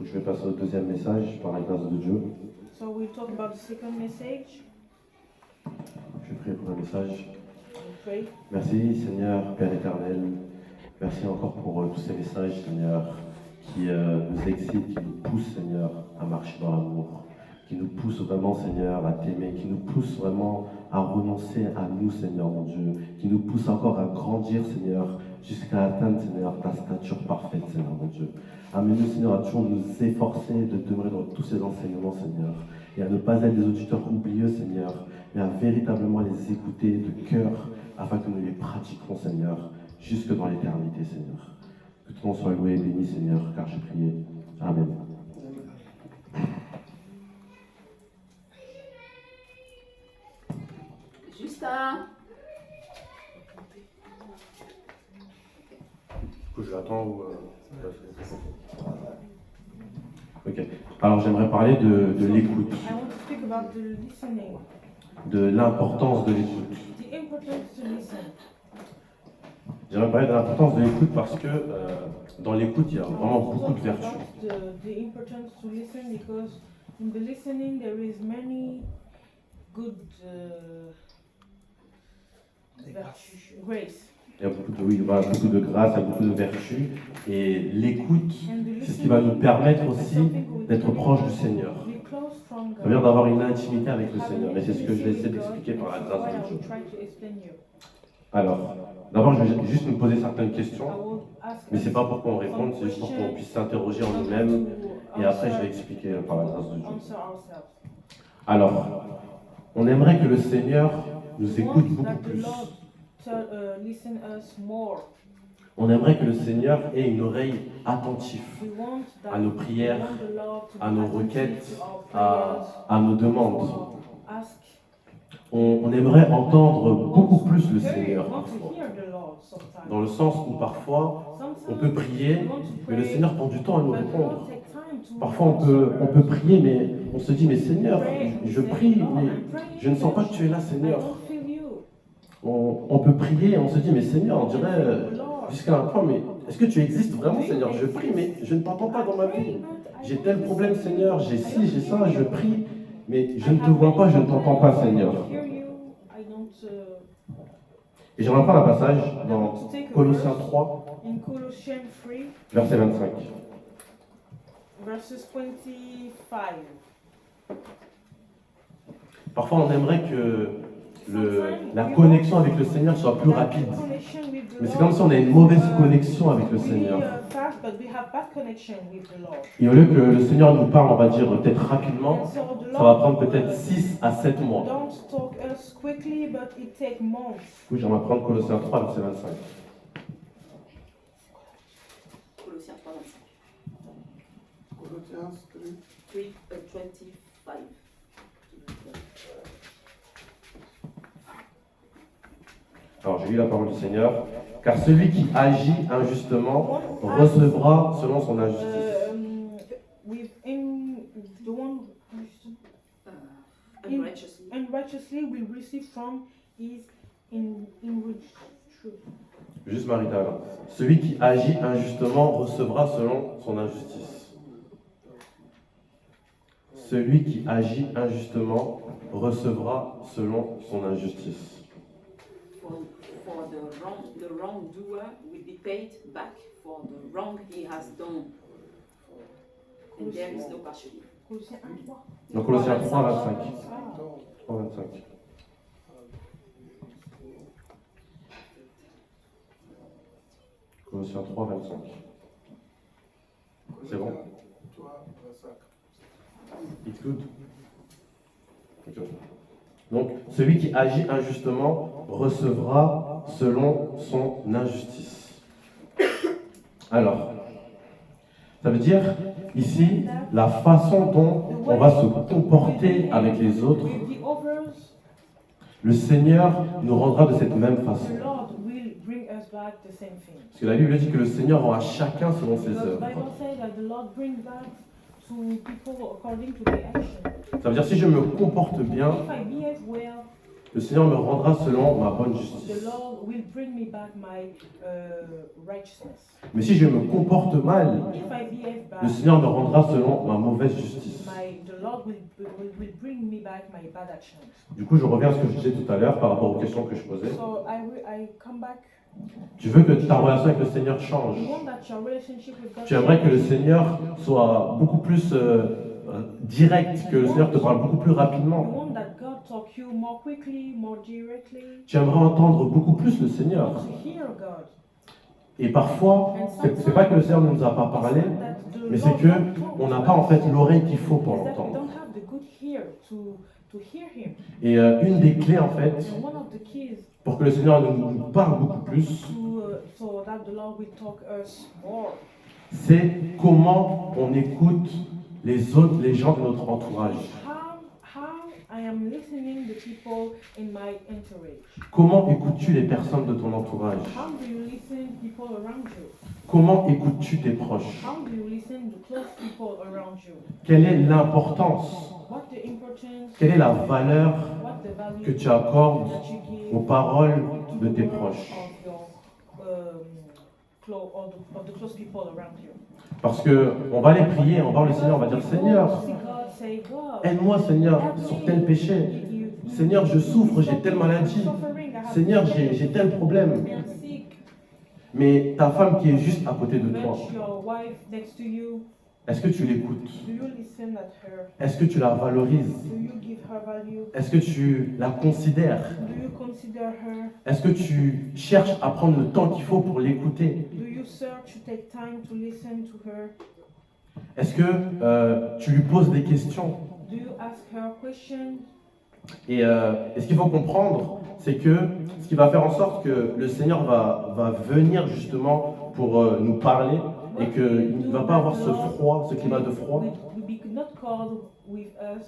Donc, je vais passer au deuxième message par la grâce de Dieu. So we'll talk about the second message. Je vais prier pour le message. We'll pray. Merci Seigneur, Père éternel. Merci encore pour tous ces messages, Seigneur, qui nous excitent, qui nous poussent, Seigneur, à marcher dans l'amour, qui nous poussent vraiment, Seigneur, à t'aimer, qui nous poussent vraiment à renoncer à nous, Seigneur, mon Dieu, qui nous poussent encore à grandir, Seigneur, jusqu'à atteindre, Seigneur, ta stature parfaite, Seigneur, mon Dieu. Amenez-nous, Seigneur, à toujours nous efforcer de demeurer dans tous ces enseignements, Seigneur, et à ne pas être des auditeurs oublieux, Seigneur, mais à véritablement les écouter de cœur, afin que nous les pratiquerons, Seigneur, jusque dans l'éternité, Seigneur. Que ton nom soit loué et béni, Seigneur, car j'ai prié. Amen. Justin. Du coup, je l'attends ou... Ok. Alors, j'aimerais parler de l'écoute, I want to speak about the listening, de l'importance de l'écoute. the importance to listen. J'aimerais parler de l'importance de l'écoute parce que dans l'écoute, il y a vraiment beaucoup de Talk vertus. about the importance to listen, because in the listening there is many good virtues, grace. Il y a beaucoup de, oui, voilà, beaucoup de grâce, il y a beaucoup de vertus. Et l'écoute, And the c'est ce qui va nous permettre aussi d'être proche du Seigneur. Be close from Ça veut dire God. d'avoir une intimité avec le Seigneur. Et c'est ce que je vais essayer d'expliquer par la grâce What I de will Dieu. try to explain you. Alors, d'abord, je vais juste nous poser certaines questions. I will ask Mais us c'est pas pour qu'on réponde, c'est juste pour qu'on puisse s'interroger en nous-mêmes. Et après, je vais expliquer par la grâce de Dieu. answer ourselves. Alors, on aimerait que le Seigneur nous écoute beaucoup That the plus. Lord listen us more. On aimerait que le Seigneur ait une oreille attentive We want that à nos prières, we want the Lord to à be nos attentive requêtes, to our à nos demandes. prayers, ask. On aimerait entendre beaucoup plus le We Seigneur want to parfois. hear the Lord sometimes. Dans le sens où parfois, on peut prier, mais le Seigneur prend du temps à nous répondre. Parfois, on peut prier, mais on se dit, mais Seigneur, je prie, mais je ne sens pas que tu es là, Seigneur. On peut prier, on se dit, mais Seigneur, on dirait jusqu'à un point, mais est-ce que tu existes vraiment, Seigneur? Je prie, mais je ne t'entends pas dans ma vie. J'ai tel problème, Seigneur, j'ai ci, j'ai ça, je prie, mais je ne te vois pas, je ne t'entends pas, Seigneur. Et j'aimerais prendre un passage dans Colossiens 3, In Colossians 3, verset 25. verses 25. Parfois, on aimerait que la connexion avec le Seigneur soit plus rapide. Mais c'est comme si on a une mauvaise connexion avec le Seigneur. Et au lieu que le Seigneur nous parle, on va dire peut-être rapidement, ça va prendre peut-être 6 à 7 mois. Don't talk us quickly, but it takes months. Du coup, j'aimerais prendre Colossiens 3, verset 25. Colossiens 3, 25. Colossians 3. 25. Alors, j'ai lu la parole du Seigneur. Car celui qui agit injustement recevra selon son injustice. The one Unrighteously. unrighteously will receive from his in which truth. Juste marital. Celui qui agit injustement recevra selon son injustice. Celui qui agit injustement recevra selon son injustice. For the wrongdoer will be paid back for the wrong he has done. And there is no partiality. Colossiens 1:3. Donc Colossiens 3, 25. Ah. 3, 25. Colossiens 3, 25. C'est bon? 3, 25. It's good. Ok. Donc, celui qui agit injustement recevra selon son injustice. Alors, ça veut dire, ici, la façon dont on va se comporter avec les autres, With the others, le Seigneur nous rendra de cette même façon. the Lord will bring us back the same thing. Parce que la Bible dit que le Seigneur rend à chacun selon ses Because the œuvres. Bible says that the Lord brings back to people according to their action. Ça veut dire, si je me comporte bien, If I behave well, le Seigneur me rendra selon ma bonne The justice. Lord will bring me back my righteousness. Mais si je me comporte mal, If I behave le bad, Seigneur me rendra selon ma mauvaise justice. the Lord will bring me back my bad actions. Du coup, je reviens à ce que je disais tout à l'heure par rapport aux questions que je posais. So I come back. Tu veux que ta relation avec le Seigneur change. You want that your relationship with God Tu aimerais que le Seigneur soit beaucoup plus direct, que le Seigneur te parle beaucoup plus You rapidement. want that God talk you more quickly, more directly. Tu aimerais entendre beaucoup plus le You Seigneur. want to hear God. Et parfois, c'est pas que le Seigneur ne nous a pas parlé, It's not that the mais c'est Lord que don't talk on n'a to pas en us. fait l'oreille qu'il faut pour It's that we l'entendre. don't have the good ear to hear Him. Et une des clés en fait, And one of the keys pour que le Seigneur nous parle beaucoup plus, so that the Lord will talk us more c'est comment on écoute les gens de notre entourage. how I am listening to people in my entourage. Comment écoutes-tu les personnes de ton entourage? How do you listen to people around you? Comment écoutes-tu tes proches? How do you listen to close people around you? Quelle est l'importance? What the importance? Quelle est la valeur What the value que tu accordes that you give aux paroles to de the tes words proches? of your of the close people around you? Parce que on va aller prier, on va voir le Seigneur, on va dire Seigneur, Say, God, aide-moi Seigneur help me. sur tel péché. You- Seigneur, je souffre, j'ai telle maladie. suffering, I have Seigneur, pain, j'ai tel problème. I'm sick. Mais ta femme qui est juste à côté de toi, But your wife next to you, est-ce que tu l'écoutes? do you listen at her? Est-ce que tu la valorises? Do you give her value? Est-ce que tu la considères? Do you consider her? Est-ce que tu cherches à prendre le temps qu'il faut pour l'écouter? Do you search to take time to listen to her? Est-ce que tu lui poses des questions? Do you ask her questions? Et ce qu'il faut comprendre, c'est que ce qui va faire en sorte que le Seigneur va venir justement pour nous parler et qu'il ne va pas avoir ce froid, ce climat de froid, Will be not called with us.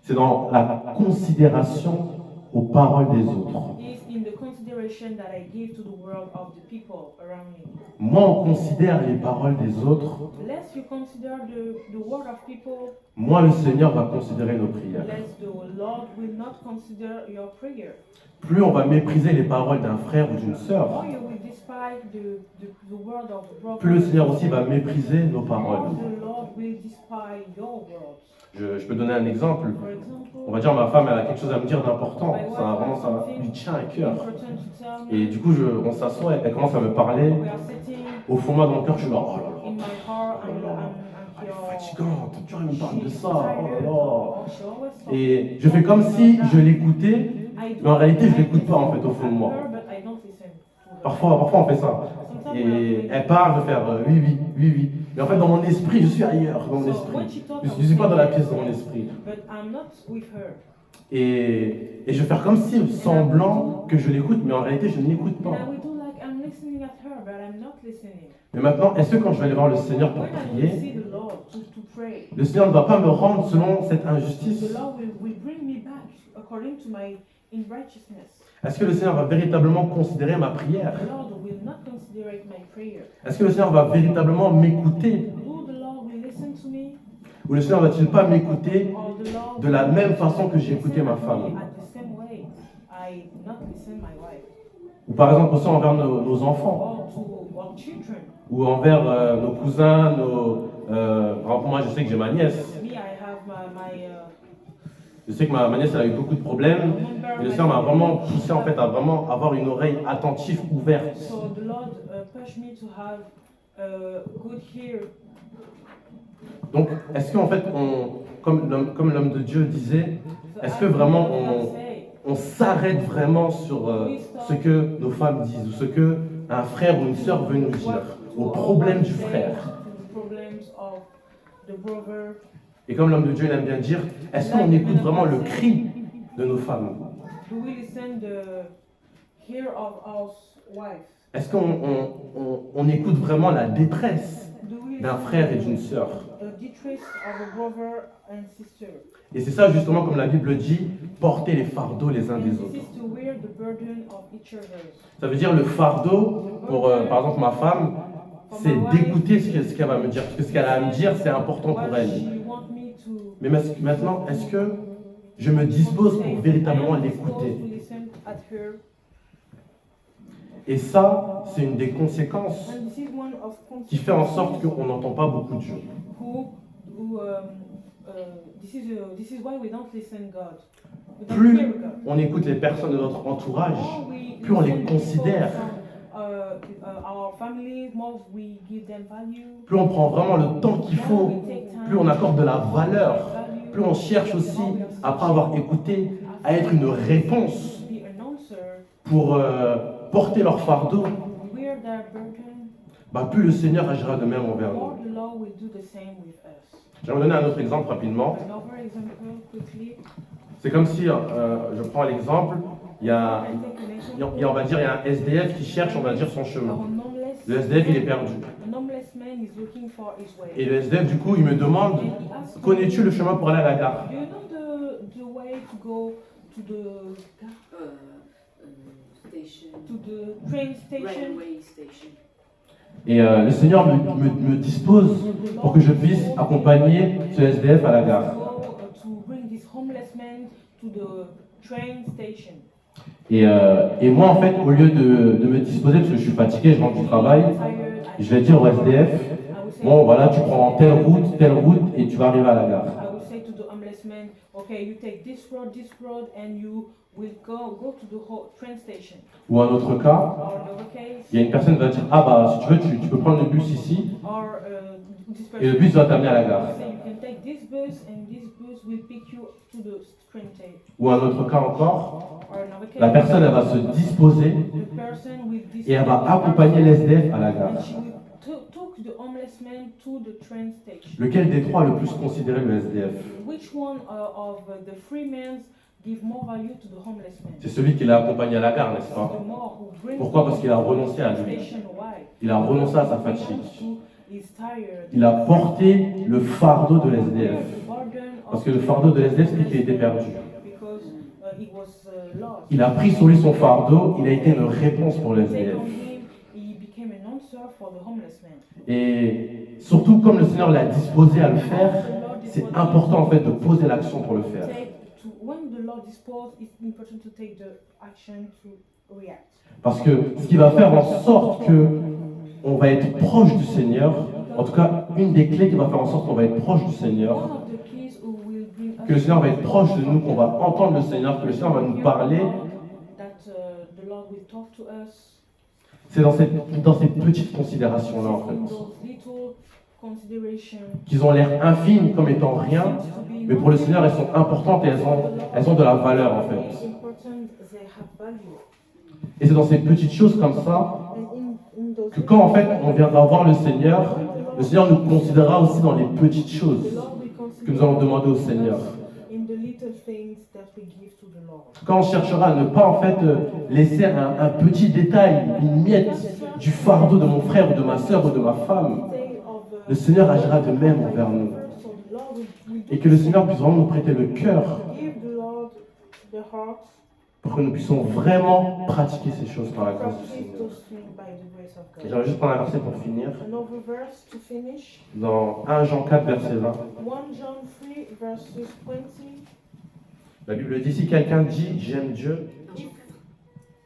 c'est dans la considération aux paroles des autres. Is in the consideration that I give to the world of the people around me. Moins on considère les paroles des autres, Less you consider the word of people, moins le Seigneur va considérer nos prières. less the Lord will not consider your prayer. Plus on va mépriser les paroles d'un frère ou d'une sœur, More you will despise the word of the brother. plus le Seigneur aussi va mépriser nos More paroles. the Lord will despise your words. Je peux donner un exemple. For example, On va dire ma femme, elle a quelque chose à me dire d'important. Ça lui tient à cœur. important to tell me. Et du coup, on s'assoit, elle commence à me parler. We are sitting Au fond de moi, dans le cœur, je suis là, oh là là, in my heart and elle est you're fatigante. Tu vois, elle me parle de she's ça. Oh là tired, là. or she always talks Et je fais comme si je l'écoutais, I do- mais en réalité, je I l'écoute pas en fait au listen fond de moi. to her, but I don't listen to her. Parfois, on fait ça. Sometimes we are Et doing elle parle, je vais faire oui, oui, oui, oui. Mais en fait, dans mon esprit, je suis ailleurs, dans mon So esprit. when she talks, Je ne suis pas dans la pièce, dans mon esprit. but I'm not with her. Et je vais faire comme si semblant que je l'écoute, mais en réalité, je ne l'écoute And pas. I will do like I'm listening at her, but I'm not listening. Mais maintenant, est-ce que quand je vais aller voir le Seigneur pour When I will prier, see the Lord to pray, le Seigneur ne va pas me rendre selon cette the injustice? Lord will bring me back according to my righteousness. Est-ce que le Seigneur va véritablement considérer ma prière? The Lord will not consider my prayer. Est-ce que le Seigneur va véritablement m'écouter? Will the Lord will listen to me? Ou le Seigneur va-t-il pas m'écouter Or the Lord de la will même façon que j'ai listen écouté ma at me femme? At the same way, I not listen my wife. Ou par exemple aussi envers nos enfants? Or to our children. Ou envers nos cousins, par exemple, moi je sais que j'ai ma nièce. Me, I have my Je sais que ma nièce elle a eu beaucoup de problèmes. Et le Seigneur m'a vraiment poussé en fait à vraiment avoir une oreille attentive, ouverte. So the Lord pushed me to have good ear. Donc, est-ce qu'en fait, comme l'homme de Dieu disait, So est-ce I que vraiment will not say, on s'arrête vraiment sur ce que nos femmes disent ou ce que un frère ou une sœur veut nous dire, au problème du frère? to the problems of the brother. Et comme l'homme de Dieu il aime bien dire, est-ce qu'on écoute vraiment le cri de nos femmes? Do we listen the ear of our wife? Est-ce qu'on écoute vraiment la détresse Do we d'un listen frère et to d'une sœur? the distress of a brother and sister? Et c'est ça justement, comme la Bible dit, porter les fardeaux les uns And des this autres. is to wear the burden of each other. Ça veut dire le fardeau, pour par exemple ma femme, c'est d'écouter ce qu'elle va me dire. Parce que ce qu'elle a à me dire, c'est important pour What elle. she want me to Mais maintenant, est-ce que je me dispose pour véritablement I am disposed l'écouter? to listen at her. Et ça, c'est une des conséquences And this is one of qui fait en sorte qu'on n'entend pas beaucoup Dieu. This is why we don't listen God. We don't Plus hear God. on écoute les personnes de notre entourage, More we plus on les listen to considère, people from, our families, more we give them value. plus on prend vraiment le temps qu'il faut, More we take time plus on accorde de la valeur, value, plus on cherche aussi, après avoir écouté, à être une réponse to be an answer, pour porter leur fardeau, wear their burden, plus le Seigneur agira de même envers nous. more the Lord will do the same with us. J'aimerais donner un autre exemple rapidement. Another example quickly. C'est comme si, je prends l'exemple, il y a, on va dire, il y a un SDF qui cherche, on va dire, son chemin. Le SDF, il est perdu. An homeless man is looking for his way. Et le SDF, du coup, il me demande, And he asks, connais-tu le chemin pour aller à la gare? do you know the way to go to the train station? Railway station. Et le Seigneur me dispose pour que je puisse accompagner ce SDF à la gare. To bring this homeless man to the train station. Et moi, en fait, au lieu de me disposer, parce que je suis fatigué, je rentre du travail, je vais dire au SDF, bon, voilà, tu prends telle route, et tu vas arriver à la gare. I will say to the homeless man, okay, you take this road, and you will go to the train station. Ou un autre cas, Or another case, il y a une personne qui va dire, ah bah, si tu veux, tu peux prendre le bus ici, or this person et le bus va t'amener à la gare. will say you can take this bus, and this bus will pick you to the train station. Ou un autre cas encore, Or another case, la personne, elle va se disposer, the person will et elle va accompagner l'SDF à la gare. and she will took the homeless man to the train station. Lequel des trois a le plus considéré le SDF? Which one of the free men give more value to the homeless man? C'est celui qui l'a accompagné à la gare, n'est-ce pas? The more who brings Pourquoi? him Parce qu'il a renoncé à to the lui. station. Why? Il a renoncé à sa Because fatigue. he is tired. Il a porté le fardeau de Bear l'SDF. the burden of Parce que le fardeau de l'SDF, c'est qu'il était perdu. Because he was lost. Il a pris sur lui son fardeau, il a été une réponse pour le Take SDF. on him, he became an answer for the homeless man. Et surtout, comme le Seigneur l'a disposé à le faire, c'est important en fait de poser l'action pour le faire. When the Lord disposes, it's important to take the action to react. Parce que ce qui va faire en sorte que on va être proche du Seigneur, en tout cas, une des clés qui va faire en sorte qu'on va être proche du Seigneur, One of the keys who will bring us que le Seigneur va être proche de nous, qu'on va entendre le Seigneur, que le Seigneur va nous parler, that the Lord will talk to us. c'est dans ces petites considérations-là en In fait, those little considerations. qu'ils ont l'air infimes comme étant rien, mais pour le Seigneur elles sont importantes et elles ont de la valeur en fait. Et c'est dans ces petites choses comme ça que quand en fait on viendra voir le Seigneur nous considérera aussi dans les petites choses que nous allons demander au Seigneur. Quand on cherchera à ne pas en fait laisser un petit détail, une miette du fardeau de mon frère ou de ma soeur ou de ma femme, le Seigneur agira de même envers nous. Et que le Seigneur puisse vraiment nous prêter le cœur pour que nous puissions vraiment pratiquer ces choses par la grâce du Seigneur. Et j'aimerais juste prendre un verset pour finir. Dans 1 Jean 4, verset 20. 1 John 3, verses 20. La Bible dit, si quelqu'un dit « j'aime Dieu »,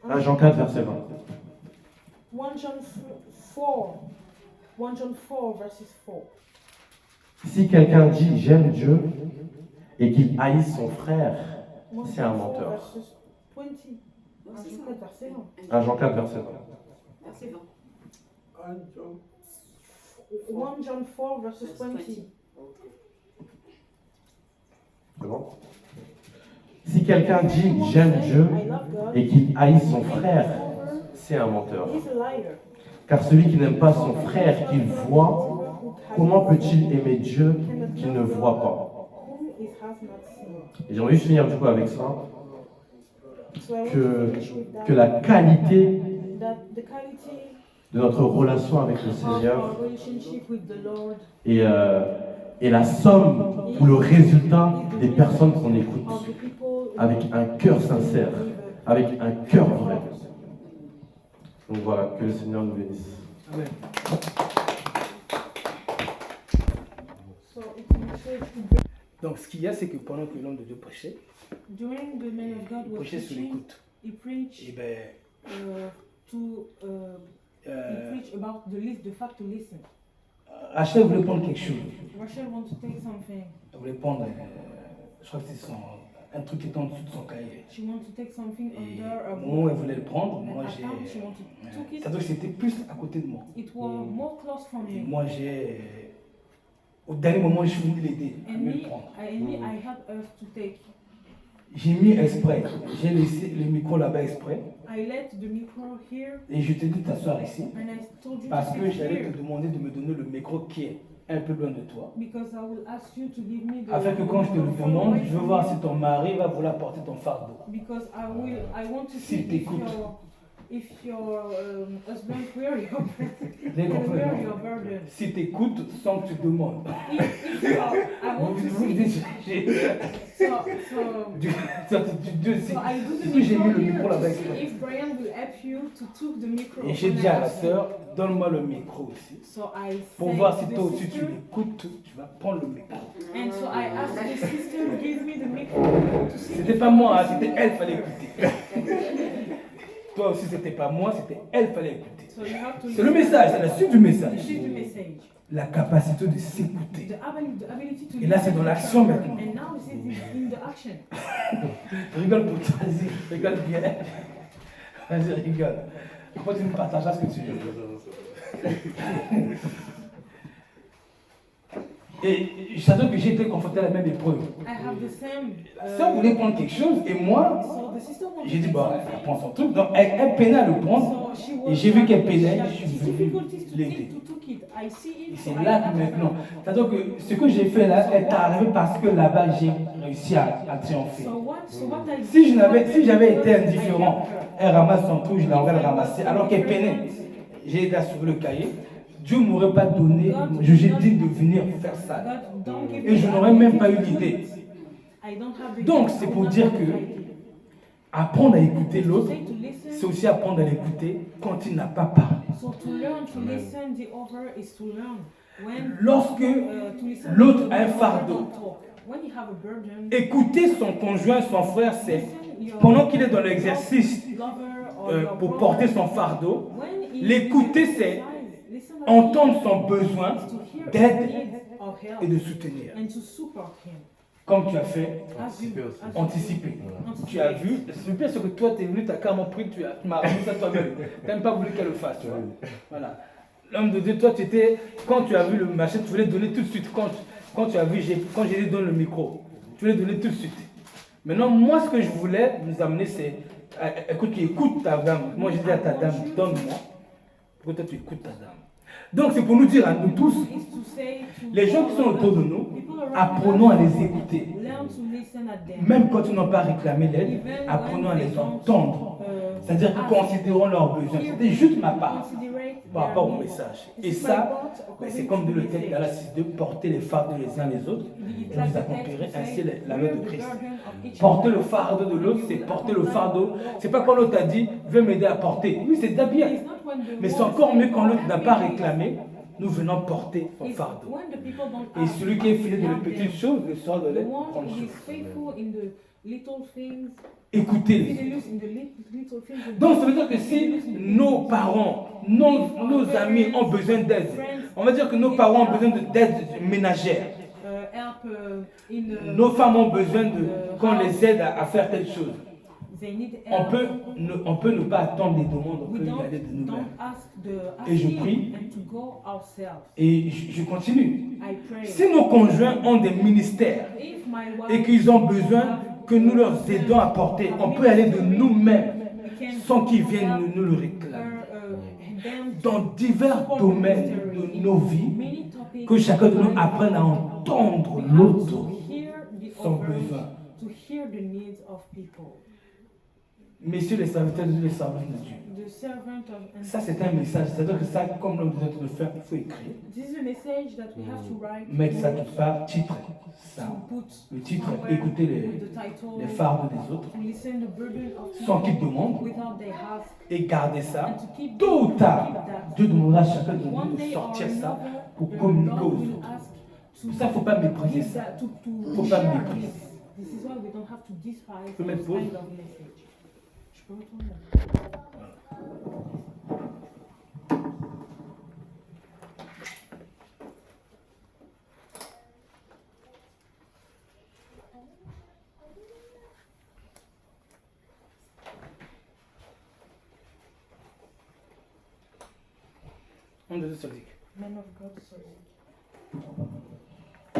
1 Jean 4, verset 20. 1 John 4, verses 4. Si quelqu'un dit « j'aime Dieu » et qu'il haïsse son frère, c'est un menteur. 1 Jean 4, verset 20. Verset 20. 1 John 4, verses 20. C'est bon? Si quelqu'un dit « j'aime Dieu » et qu'il haïsse son frère, c'est un menteur. Car celui qui n'aime pas son frère qu'il voit, comment peut-il aimer Dieu qu'il ne voit pas? Et j'aimerais juste finir du coup avec ça, que la qualité de notre relation avec le Seigneur est la somme ou le résultat des personnes qu'on écoute avec un cœur sincère, avec un cœur vrai. Donc voilà, que le Seigneur nous bénisse. Amen. Donc ce qu'il y a, c'est que pendant que l'homme de Dieu prêchait, During the man of God il was prêchait sur preaching, l'écoute. he preached Et ben, he preached about the fact to listen. Rachel voulait prendre quelque chose. Rachel wants to take something. Elle voulait prendre, je crois que c'est un truc qui est en dessous de son cahier. She wants to take something Et under a au moment où book. elle voulait le prendre, moi At j'ai. times she wanted to took it. C'est-à-dire que c'était plus à côté de moi. It was more close from Et me. moi j'ai. Au dernier moment, je suis venu l'aider à And mieux me, le prendre. I helped her to take. J'ai mis exprès. J'ai laissé le micro là-bas exprès. I let the micro here Et je t'ai dit de t'asseoir ici. and I told you Parce to que sit j'allais here te demander de me donner le micro qui est un peu loin de toi. because I will ask you to give me the Afin que quand je te le microphone demande, away je veux from voir you. si ton mari va vouloir porter ton fardeau. Because I want to S'il see t'écoute. if your husband wear your Vous avez compris, wear non? your burden. Si tu écoutes sans que tu demandes. If I want to Vous see. dites, So Dieu aussi. so I do Du the coup, j'ai mis micro le here micro to là-bas see exprès. if Brian will help you to took the micro. Et j'ai when dit I à la asked her. sœur, donne-moi le micro aussi. So I Pour said voir si to toi the aussi tu sister, l'écoutes, tu vas prendre le micro. and so I asked the sister give me the micro to see. C'était if pas I moi, hein, will c'était listen. elle fallait écouter. Toi aussi, c'était pas moi, c'était elle fallait écouter. So you have to C'est le listen. message, c'est la suite du message. This is the message. La capacité de s'écouter. The ability to Et là, listen c'est dans to l'action each other. maintenant. And now this is in the action. Rigole pour toi, vas-y, rigole bien. Vas-y, rigole. Après, tu nous partageras ce que tu veux. Et je savais que j'ai été confronté à la même épreuve. I have the same. La sœur voulait prendre quelque chose et moi, So the sister wanted j'ai dit, to bon, take elle something. prend son truc. Donc, elle peinait à le prendre. So she Et was j'ai vu qu'elle having- peinait, she had je suis venu difficulties to l'aider. take to took it. I see Et it. c'est so I là asked que her. maintenant, c'est-à-dire que ce que j'ai fait là est arrivé parce que là-bas j'ai réussi à triompher. So what I did Si j'avais été was indifférent, I helped her. elle ramasse son truc, je l'envoie le ramasser, alors qu'elle peinait. J'ai aidé à sauver le cahier. Dieu ne m'aurait pas donné, jugé digne de venir faire ça. God, don't give Et me je the n'aurais même pas eu ability to do l'idée. it. I don't have the Donc, gift, c'est I pour will dire not have que the idea. apprendre à écouter To l'autre, say to listen, c'est aussi apprendre à l'écouter quand il n'a pas parlé. so to learn to listen, the other is to learn. When Lorsque to listen l'autre to the a un other, fardeau, don't talk. When you have a burden, écouter son conjoint, son frère, c'est listen your pendant qu'il est dans l'exercice lover or your pour brother. porter son fardeau, When he l'écouter, is c'est listen to entendre him, son besoin to hear d'aide his needs or help et de soutenir. and to support him. Comme tu as fait, As you, anticiper. Tu as vu, le pire c'est que toi tu es venu, tu as carrément pris, tu m'as remis ça toi-même. Tu n'as même pas voulu qu'elle le fasse. Tu vois. Voilà. L'homme de Dieu, toi tu étais, quand tu as vu le machin, tu voulais donner tout de suite. Quand tu as vu, quand j'ai dit donne le micro, tu voulais donner tout de suite. Maintenant, moi ce que je voulais nous amener, c'est, écoute ta dame. Moi j'ai dit à ta dame, donne-moi, pour que toi tu écoutes ta dame. Donc c'est pour nous dire à nous tous, is to say to les gens qui sont autour de nous, people around apprenons à us, les écouter. learn to listen at them. Même quand ils n'ont pas réclamé l'aide, Even apprenons à when they les don't, entendre. C'est-à-dire que ask, considérons leurs besoins. C'était juste ma part considerate par rapport au their needs. message. This Et is my ça, part ben, according c'est comme to dit le the texte dans la 6.2, porter les fardeaux les uns les autres, et vous accomplirez ainsi la main de Christ. Porter le fardeau de l'autre, c'est porter le fardeau. C'est pas quand l'autre a dit, viens m'aider à porter. Oui, c'est déjà bien. Mais c'est encore mieux quand l'autre n'a pas réclamé, nous venons porter son fardeau. Et celui qui est fidèle dans les petites choses, le soir de The l'aide, one prend le who is chose. faithful in the little things, Écoutez-les. fidelous in the little things. Donc ça veut dire que si nos parents, nos amis ont besoin d'aide, on va dire que nos parents ont besoin d'aide ménagère. Help in the, Nos femmes ont besoin qu'on les aide à faire quelque chose. they need On help. peut ne pas attendre les demandes, on We peut y aller de don't nous-mêmes. ask the Et je asking prie. and to go ourselves. Et je continue. I pray. Si nos conjoints ont des ministères If my wife et qu'ils ont besoin que nous leur aidons à porter, on peut aller de nous-mêmes sans qu'ils viennent nous le réclamer. Dans divers domaines de nos vies, que chacun de nous apprenne à entendre l'autre, son besoin. to hear the needs of people. Messieurs les serviteurs de Dieu, les servantes de Dieu. The servant of Ça, c'est un message. C'est-à-dire que ça, comme l'homme de le faire, il faut écrire. This is a message that we have to write. Mettre ça quelque part, titre. Ça. To put Le titre, somewhere écouter with the title, les fardeaux des autres, to listen the burden of sans people qu'ils demandent, without they have, et garder ça. and to keep Tôt ou tard, keep that. Dieu demandera à chacun de One nous de day or sortir ça another, pour the communiquer Lord aux will autres. ask to Ça, il ne faut pas mépriser give ça. that, to Faut pas share mépriser. this. This is why we don't have to despise peux mettre this pause? kind of message. Je peux retourner. On de Sodique. Man of God, sorry.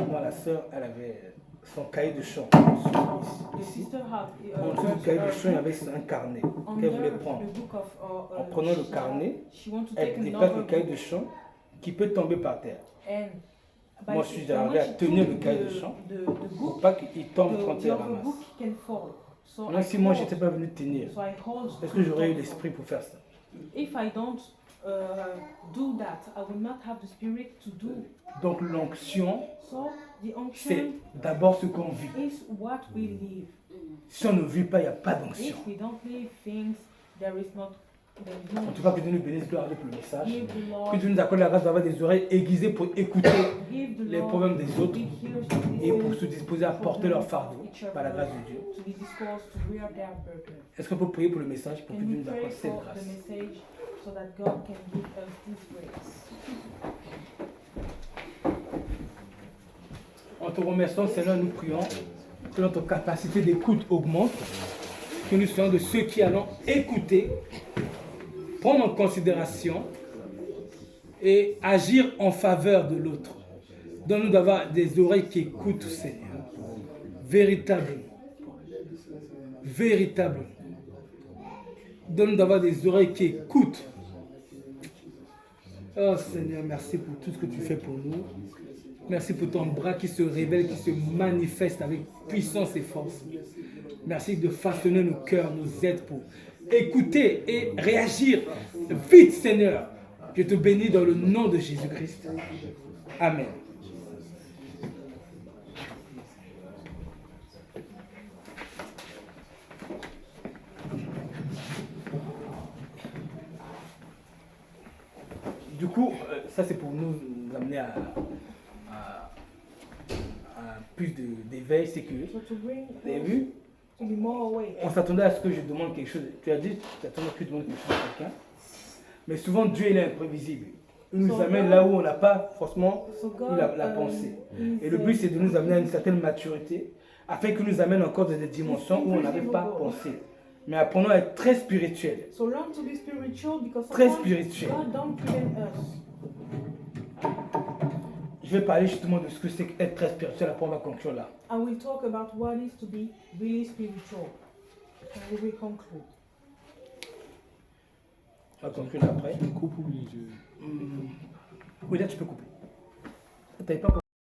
Moi, la sœur, elle avait son cahier de chant. The Ici. sister had En dessous du cahier de chant, il y avait un carnet qu'elle voulait prendre. the book of En prenant le carnet, she want to elle take déplace le another cahier book de chant qui peut tomber par terre. and Moi, je suis arrivé à tenir le cahier de chant the pour book, pas qu'il tombe quand the elle other ramasse. book can fall. So Même I si moi, hold- j'étais pas venu tenir, so I hold est-ce to que j'aurais eu the l'esprit pour faire ça? If I don't do that, I will not have the spirit to do. Donc, l'onction, So the c'est unction d'abord ce qu'on vit. is what we live. Si on ne vit pas, il n'y a pas d'onction. If we don't live things, there is no En tout cas, que Dieu nous bénisse, gloire avec le message. give the Lord, Que Dieu nous accorde la grâce d'avoir des oreilles aiguisées pour écouter give the les Lord problèmes des autres big ears to et pour listen, se disposer à porter leur fardeau par la grâce de Dieu. to be disposed to wear their burden. Est-ce qu'on peut prier pour le message pour que Can Dieu we nous pray accorde cette for grâce? the message so that God can give us this grace? En te remerciant, Seigneur, nous prions que notre capacité d'écoute augmente, que nous soyons de ceux qui allons écouter, prendre en considération et agir en faveur de l'autre. Donne-nous d'avoir des oreilles qui écoutent, Seigneur, véritablement. Véritablement. Donne-nous d'avoir des oreilles qui écoutent. Oh Seigneur, merci pour tout ce que tu fais pour nous. Merci pour ton bras qui se révèle, qui se manifeste avec puissance et force. Merci de façonner nos cœurs, nos aides pour écouter et réagir vite, Seigneur. Je te bénis dans le nom de Jésus-Christ. Amen. Du coup, ça c'est pour nous amener à plus d'éveil, c'est que, So to bring vous avez vu, to be more awake. on s'attendait à ce que je demande quelque chose. Tu as dit, tu t'attendais que je demande quelque chose à quelqu'un. Mais souvent, Dieu il est imprévisible. Il nous amène là où on n'a pas forcément So eu God la pensée. is, Et le but, c'est de nous amener à une certaine maturité, afin qu'il nous amène encore dans des dimensions où on n'avait pas pensé. Mais apprenons à être très spirituel. so learn to be spiritual because Très sometimes spirituel. God don't prevent us. Je vais parler justement de ce que c'est qu'être très spirituel, après on va conclure là. I will talk about what is to be really spiritual. And we will conclude. On va conclure là après. Coupe ou milieu. Oui, là tu peux couper. T'avais pas